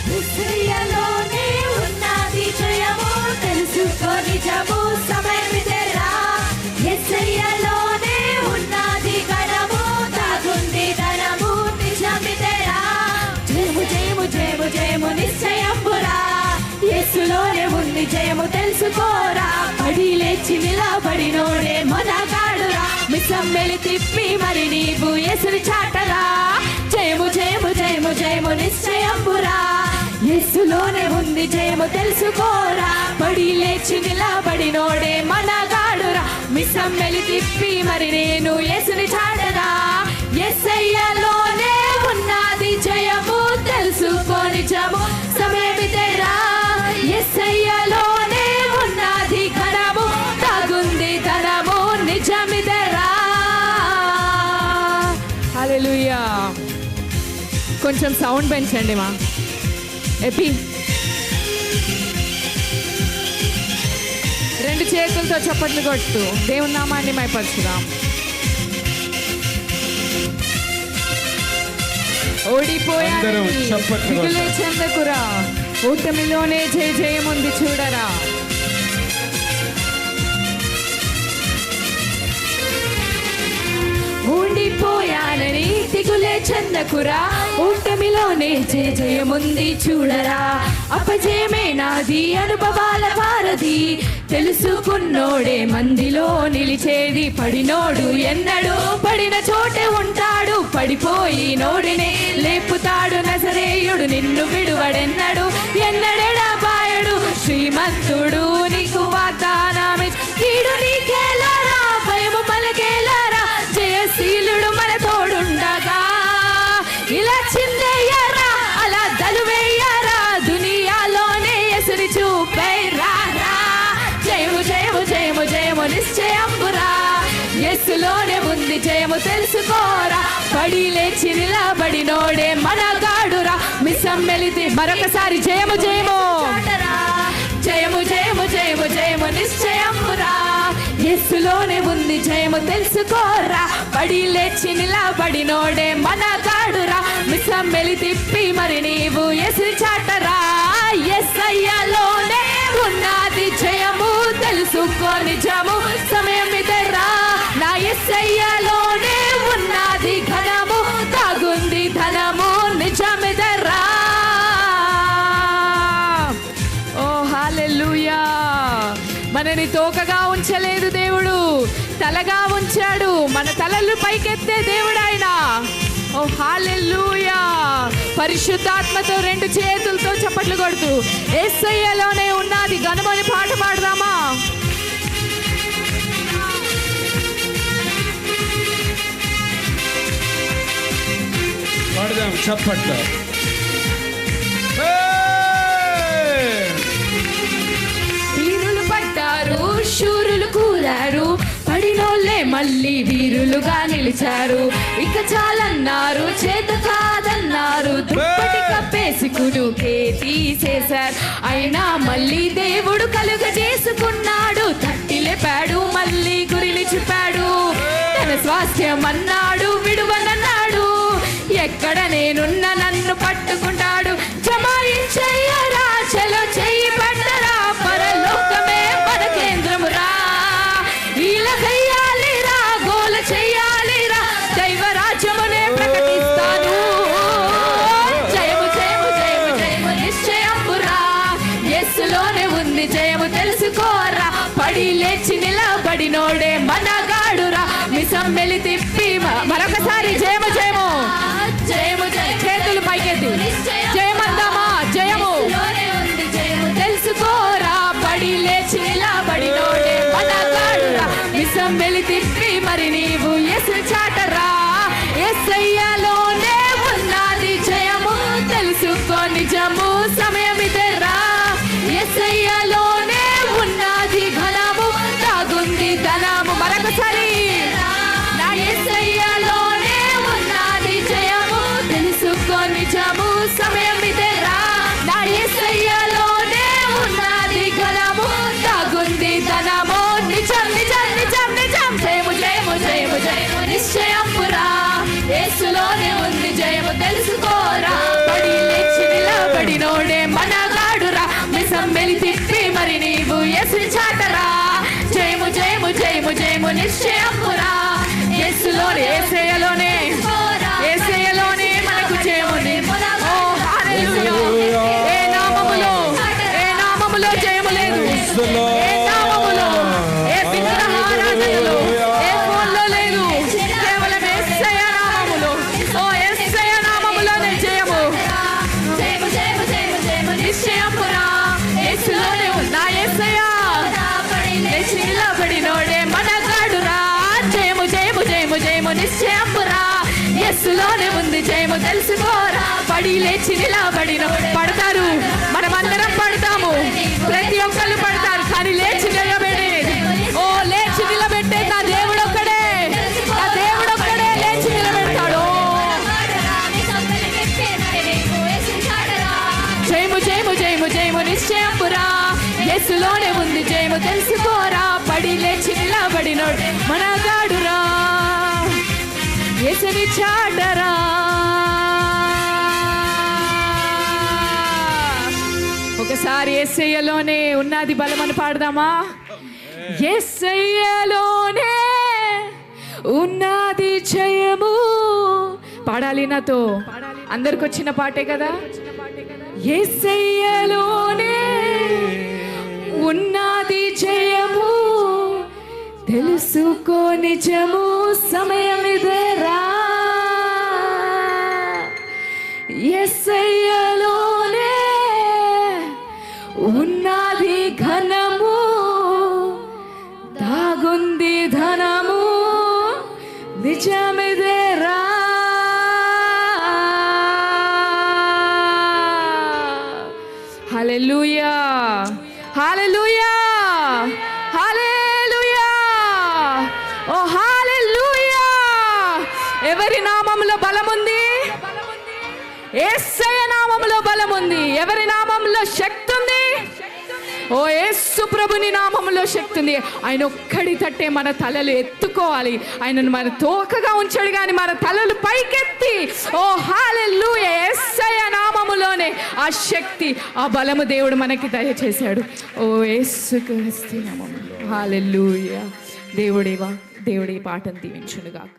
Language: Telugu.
యేసయ్యలోనే ఉన్నది జయము, తెలుసుకో నిజము, సమయమిదేరా. యేసయ్యలోనే ఉన్నది ఘనము, దాగుంది ధనము, నిజమిదేరా. జయము జయము జయము జయము నిశ్చయంబురా, యేసులోనే ఉంది జయము తెలుసుకోరా. పడి లేచి నిలబడినోడే మొనగాడురా, మిసమ్మెలి తిప్పి మరి నీవు యేసుని చాటరా. జయము జయము జయము జయము నిశ్చయంబురా, యేసులోనే ఉంది జయము తెలుసుకోరా. పడి లేచి నిలబడినోడే మొనగాడురా, మిసమ్మెలి తిప్పి మరి నేను యేసుని చాటరా. యేసయ్యలోనే ఉన్నది జయము, తెలుసుకో నిజము, సమయమిదేరా. యేసయ్యలోనే ఉన్నది ఘనము, తాగుంది ధనము, నిజమిదేరా. హల్లెలూయా. కొంచెం సౌండ్ పెంచండి మా ఎపి. రెండు చేతులతో చప్పట్లు కొట్టు దేవుని నామాన్ని మైపరచుదాం. ఓడిపోయాను దిగులే చెందకురా, ఓటమిలోనే జయ జయముంది చూడరా. ఓడిపోయానని దిగులే చెందకురా, ఓటమిలోనే జయ జయముంది చూడరా. అపజయమే నాది అనుభవాల వారధి, తెలుసుకున్నోడే మందిలో నిలిచేది. పడినోడు ఎన్నడు పడిన చోటే ఉంటాడు, పడిపోయి నోడినే లేపుతాడు. నజరేయుడు నిన్ను విడువడెన్నడు, ఎన్నడెడబాయడు. శ్రీమంతుడు నీకు వాగ్దానమే, కీడు నీకేలారా, భయము పలకేలారా. జయశీలుడు మన తోడుండగా ఇలా చిందయ్యారా, అలా దలువేయారా. దునియాలోనే ఎసురు చూపేరా. జయము జయము జయము జయము నిశ్చయంబురా, యేసులోనే ఉంది జయము తెలుసుకోరా. పడి లేచి నిలబడినోడే మనగాడురా, మిసమ్మెలితి మరొకసారి జయము జయము జయము జయము జయము జయము నిశ్చయంబురా, యేసులోనే ఉంది జయము తెలుసుకోరా. పడి లేచి నిలబడినోడే మనగాడురా, మిసమ్మెలి తిప్పి మరి నీవు యేసు చాటరా. యేసయ్యలోనే ఉన్నది జయము, తెలుసుకో నిజము, సమయమిదేరా. నా యేసయ్యలోనే ఉన్నది ఘనము, తాగుంది ధనము, నిజమిదేరా. ఓ హల్లెలూయా. మనని తోకగా ఉంచలేదు దేవుడు, తలగా ఉంచాడు. మన తలలు పైకెత్తే దేవుడు ఆయన. ఓ హల్లెలూయా. పరిశుద్ధాత్మతో రెండు చేతులతో చప్పట్లు కొడుతూ యేసయ్యలోనే ఉన్నది ఘనమని పాట పాడదామా? పాడదాం చప్పట్లు. వీరులు పడ్డారు, శూరులు కూలారు, పడినోళ్ళే మళ్ళీ వీరులుగా నిలిచారు. ఇక చాలన్నారు, చేత కాదన్నారు, దుప్పటి కప్పేసి కుడుకే తీసేశారు. అయినా మళ్ళీ దేవుడు కలుగజేసుకున్నాడు, తట్టి లేపాడు, మళ్ళీ గురిని చూపాడు. తన స్వాస్థ్యం అన్నాడు, విడువనన్నాడు. ఎక్కడ నేనున్న నన్ను పట్టుకుంటాడు. జమాయించయ్యరా, చలో చెయ్యి పట్టరా, పరలోకమే మన కేంద్రమురా. ఇలా చెయ్యాలిరా, గోల చెయ్యాలిరా, దైవరాజ్యమునే ప్రకటిస్తాను. జయము జయము జయము జయము నిశ్చయంబురా, యేసులోనే ఉంది జయము తెలుసుకోరా. పడి లేచి నిలబడినోడే మనగాడురా, మిసమ్మెలి తిప్పి మరొకసారి జయము జయము జయము జయ. చేతులు పైకెత్తి జయమందామా? జయము తెలుసుకోరా. పడి లేచి నిలబడినోడే మనగాడురా, మిసమ్మెలి తిప్పి మరి నీవు యేసు చాటరా. యేసయ్యలోనే ఉన్నది జయము, తెలుసుకో నిజము, సమయమిదేరా. యేసయ్యలోనే ఉన్నది ఘనము, తాగుంది ధనము. మరొకసారి నా యేసయ్యలోనే ఉన్నది జయము, తెలుసుకో నిజము, సమయమిదేరా. నా యేసయ్యలోనే ఉన్నది ఘనము, తాగుంది ధనము, నిజం నిజం నిజం నిజం. జయము జయము జయము జయము నిశ్చయంబురా, యేసులోనే ఉంది జయము తెలుసుకోరా. పడి లేచి నిలబడినోడే నిశ్చయమురా యేసులోనే యేసయ్యలోనే యేసయ్యలోనే మనకు జయముంది. ఓ హల్లెలూయా. ఏ నామములో జయము లేదు. ఏ నామములో, ఏ విగ్రహారాధనలో, ఏ ఫోన్లో లేదు. కేవలం యేసయ్య నామములో. ఓ యేసయ్య నామములోనే జయము. నిశ్చయమురా యేసులోనే ఉన్నా యేసయ్య లేచి నిలబడినోడే మనగాడురా. జయము జయము జయము జయము నిశ్చయమురా యేసులోనే ఉంది జయము తెలుసుకోరా. పడి లేచి నిలబడిన పడతారు, మనమందరం పడతాము, ప్రతి ఒక్కళ్ళు పడతారు, కానీ లేచి నిలబడేది. ఓ లేచి నిలబెట్టే నా దేవుడు ఒక్కడే, నా దేవుడు ఒక్కడే లేచి నిలబెడతాడు. జయము జయము జయము జయము నిశ్చయమురా యేసులోనే ఉంది జయము తెలుసుకోరా. పడి లేచి నిలబడినోడు మనగాడురా. యేసుని చాటరా. ఒకసారి యేసయ్యలోనే ఉన్నది బలమని పాడదామా? యేసయ్యలోనే ఉన్నది జయము. పాడాలి నాతో, అందరికి వచ్చిన పాటే కదా. యేసయ్యలోనే ఉన్నది జయము తెలుసుకో నిజము సమయమిదేరా. యేసయ్యలోనే ఉన్నది ఘనము దాగుంది ధనము నిజమిదేరా. హల్లెలూయా హల్లెలూయా హల్లెలూయా. ఓ హల్లెలూయా. ఎవరి నామములో బలముంది? యేసయ్య నామములో బలముంది. ఎవరి నామములో శక్తి ఉంది? ఓ యేసు ప్రభుని నామములో శక్తి ఉంది. ఆయన ఒక్కడి తట్టే మన తలలు ఎత్తుకోవాలి. ఆయనను మన తోకగా ఉంచాడు కానీ మన తలలు పైకెత్తి. ఓ హల్లెలూయా. యేసయ్య నామములోనే ఆ శక్తి, ఆ బలము దేవుడు మనకి దయచేశాడు. ఓ యేసుక్రీస్తు నామములో హల్లెలూయా. దేవుడి పాటను దీవించునుగాక.